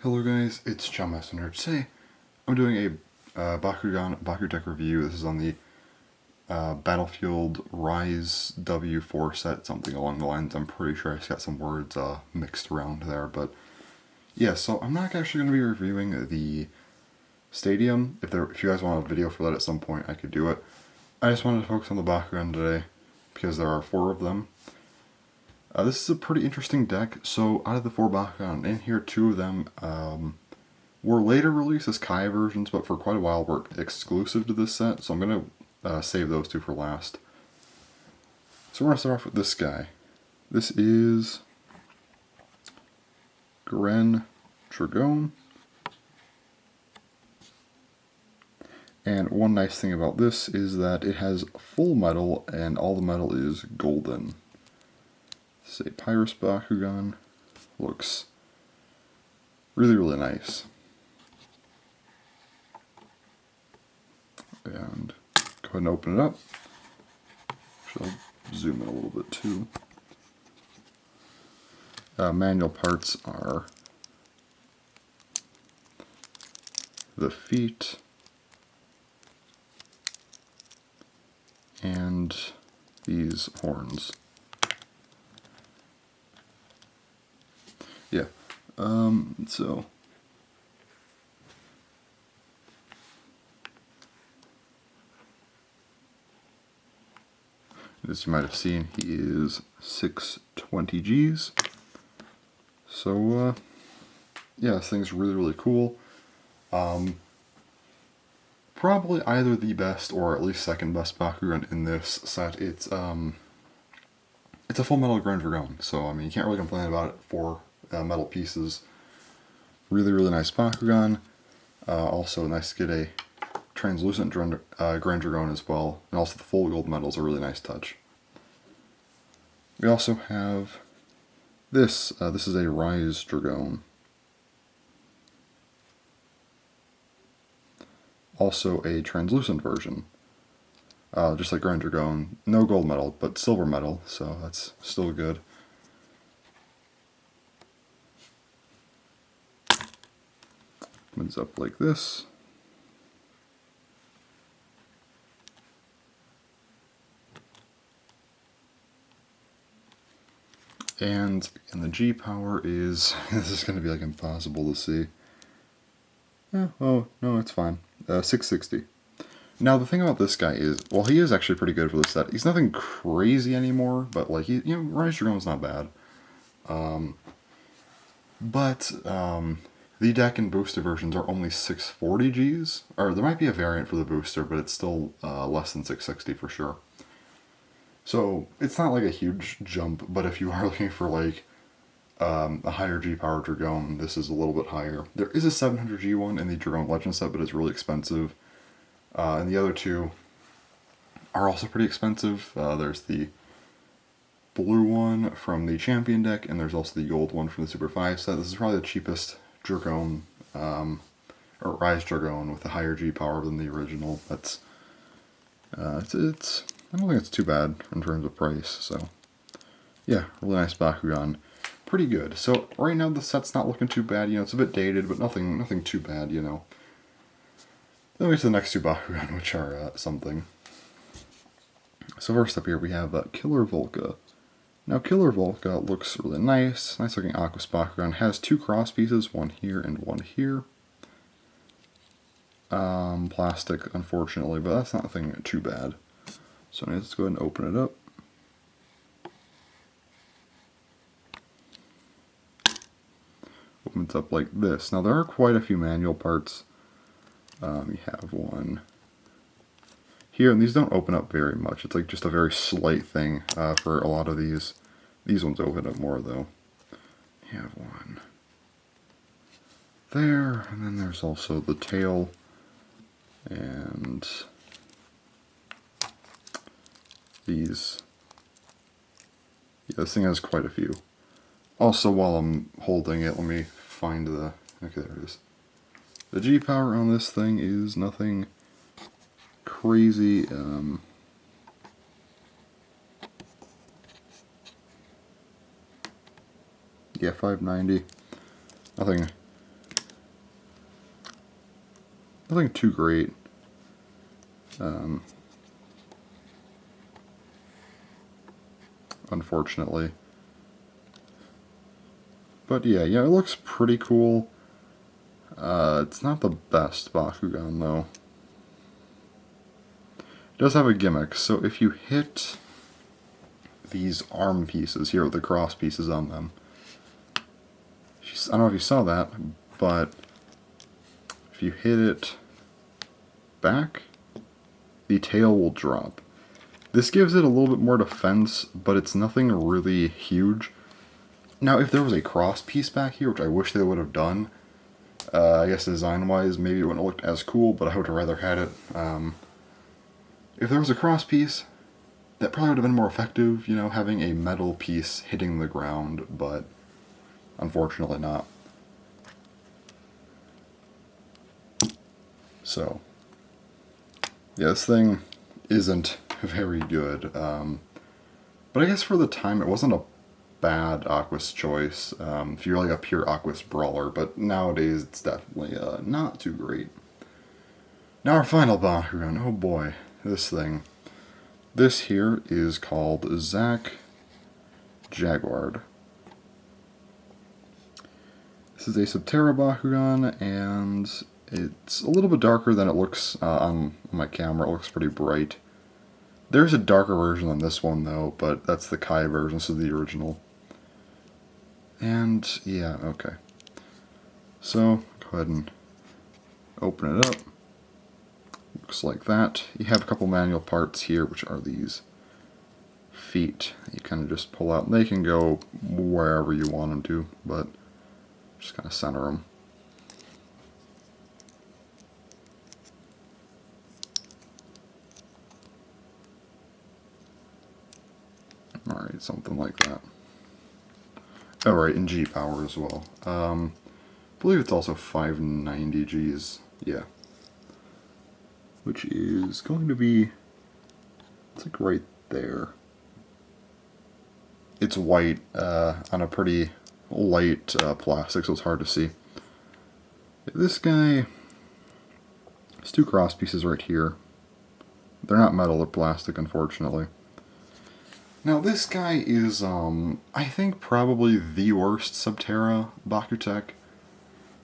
Hello guys, it's John Messenger. Today I'm doing a Bakugan BakuTech review. This is on the Battlefield Rise W4 set, something along the lines. I'm pretty sure I got some words mixed around there, but yeah, so I'm not actually going to be reviewing the stadium. If you guys want a video for that at some point, I could do it. I just wanted to focus on the Bakugan today because there are 4 of them. This is a pretty interesting deck. So out of the 4 Bakugan in here, 2 of them were later released as Kai versions, but for quite a while were exclusive to this set. So I'm going to save those 2 for last. So we're going to start off with this guy. This is Gren Dragon. And one nice thing about this is that it has full metal and all the metal is golden. This is a Pyrus Bakugan. Looks really nice. And go ahead and open it up. I'll zoom in a little bit too. Manual parts are the feet and these horns. Yeah, so as you might have seen, he is 620 Gs. So, yeah, this thing's really cool. Probably either the best or at least second best Bakugan in this set. It's a full metal Grand Dragon, so I mean you can't really complain about it for metal pieces. Really nice Bakugan. Also nice to get a translucent Grand Dragon as well, and also the full gold metal is a really nice touch. We also have this. This is a Rise Dragon. Also a translucent version. Just like Grand Dragon, no gold metal, but silver metal, so that's still good. Opens up like this. And the G power is, this is going to be like impossible to see. Oh, no, it's fine. 660. Now the thing about this guy is, well, he is actually pretty good for this set. He's nothing crazy anymore, but like, Rise Dragon's not bad. The deck and booster versions are only 640 Gs, or there might be a variant for the booster, but it's still less than 660 for sure. So it's not like a huge jump, but if you are looking for like a higher G power Dragon, this is a little bit higher. There is a 700 G one in the Dragon Legend set, but it's really expensive. And the other 2 are also pretty expensive. There's the blue one from the Champion deck, and there's also the gold one from the Super 5 set. This is probably the cheapest Dragon, or Rise Dragon with a higher G power than the original. That's it's I don't think it's too bad in terms of price. So yeah, really nice Bakugan, pretty good. So right now the set's not looking too bad. It's a bit dated, but nothing too bad. Then we get to the next 2 Bakugan, which are something. So first up here we have Killer Volca. Now Killer Volca looks really nice looking Aquas Bakugan. Has 2 cross pieces, one here and one here. Plastic, unfortunately, but that's nothing too bad. So let's go ahead and open it up. Opens up like this. Now there are quite a few manual parts. You have one here, and these don't open up very much. It's like just a very slight thing for a lot of these. These ones open up more though. You have one there, and then there's also the tail, and these. Yeah, this thing has quite a few. Also, while I'm holding it, let me find the... Okay, there it is. The G power on this thing is nothing crazy. Yeah, 590. Nothing nothing too great. Unfortunately. But yeah, it looks pretty cool. It's not the best Bakugan, though. It does have a gimmick, so if you hit these arm pieces here with the cross pieces on them, I don't know if you saw that, but if you hit it back, the tail will drop. This gives it a little bit more defense, but it's nothing really huge. Now, if there was a cross piece back here, which I wish they would have done, I guess design-wise, maybe it wouldn't have looked as cool, but I would have rather had it. If there was a cross piece, that probably would have been more effective, having a metal piece hitting the ground, but unfortunately not. So, yeah, this thing isn't very good. But I guess for the time, it wasn't a bad Aquas choice, if you're like a pure Aquas brawler, but nowadays it's definitely not too great. Now our final Bakugan, oh boy, this thing. This here is called Zack Jaguar. This is a Subterra Bakugan, and it's a little bit darker than it looks on my camera. It looks pretty bright. There's a darker version than this one, though, but that's the Kai version, so the original. And, yeah, okay. So, go ahead and open it up. Looks like that. You have a couple manual parts here, which are these feet. You kind of just pull out, and they can go wherever you want them to, but just kind of center them. Alright, something like that. Alright, and G power as well. I believe it's also 590 Gs. Yeah. Which is going to be, it's like right there. It's white on a pretty light plastic, so it's hard to see. This guy, there's two cross pieces right here. They're not metal, they're plastic, unfortunately. Now this guy is, I think, probably the worst Subterra BakuTech.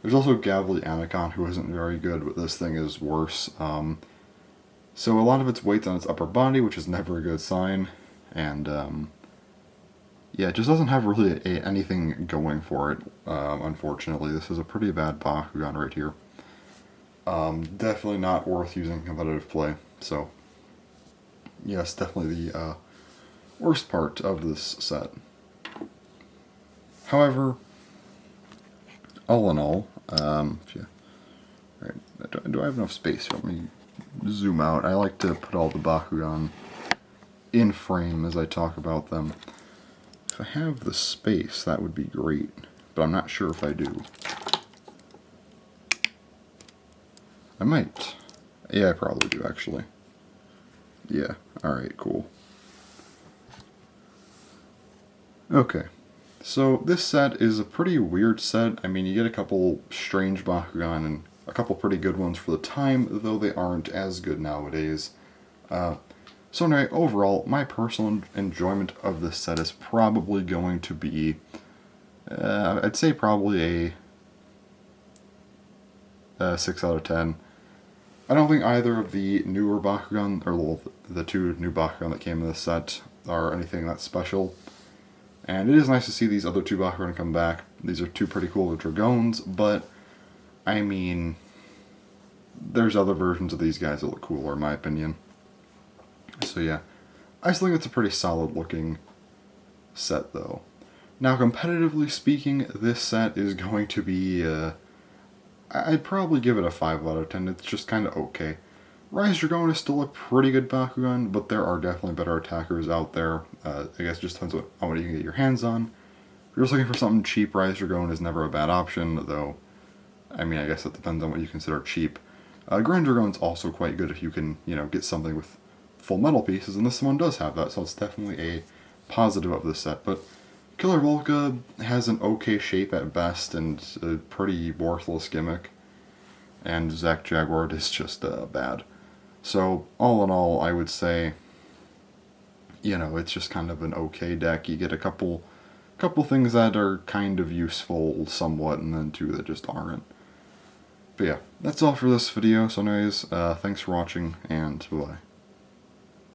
There's also Gavli Anacon, who isn't very good, but this thing is worse. So a lot of its weight's on its upper body, which is never a good sign, and yeah, it just doesn't have really anything going for it, unfortunately. This is a pretty bad Bakugan right here. Definitely not worth using competitive play, so yes, definitely the worst part of this set. However, all in all, right, do I have enough space here? Let me zoom out. I like to put all the Bakugan in frame as I talk about them. If I have the space, that would be great, but I'm not sure if I do. I might. Yeah, I probably do, actually. Yeah, alright, cool. Okay, so this set is a pretty weird set. I mean, you get a couple strange Bakugan and a couple pretty good ones for the time, though they aren't as good nowadays. So anyway, overall, my personal enjoyment of this set is probably going to be, I'd say probably a 6 out of 10. I don't think either of the newer Bakugan, or the two new Bakugan that came in this set, are anything that special. And it is nice to see these other two Bakugan come back. These are two pretty cool Dragones, but, I mean, there's other versions of these guys that look cooler, in my opinion. So yeah, I still think it's a pretty solid looking set, though. Now, competitively speaking, this set is going to be, I'd probably give it a 5 out of 10. It's just kind of okay. Rise Dragon is still a pretty good Bakugan, but there are definitely better attackers out there. I guess it just depends on what you can get your hands on. If you're just looking for something cheap, Rise Dragon is never a bad option, though, I mean, I guess it depends on what you consider cheap. Grand Dragon's also quite good if you can, get something with full metal pieces, and this one does have that, so it's definitely a positive of this set. But Killer Volca has an okay shape at best, and a pretty worthless gimmick. and Zac Jaguar is just bad. So all in all, I would say, it's just kind of an okay deck. You get a couple things that are kind of useful somewhat, and then two that just aren't. But yeah, that's all for this video. So anyways, thanks for watching, and bye-bye.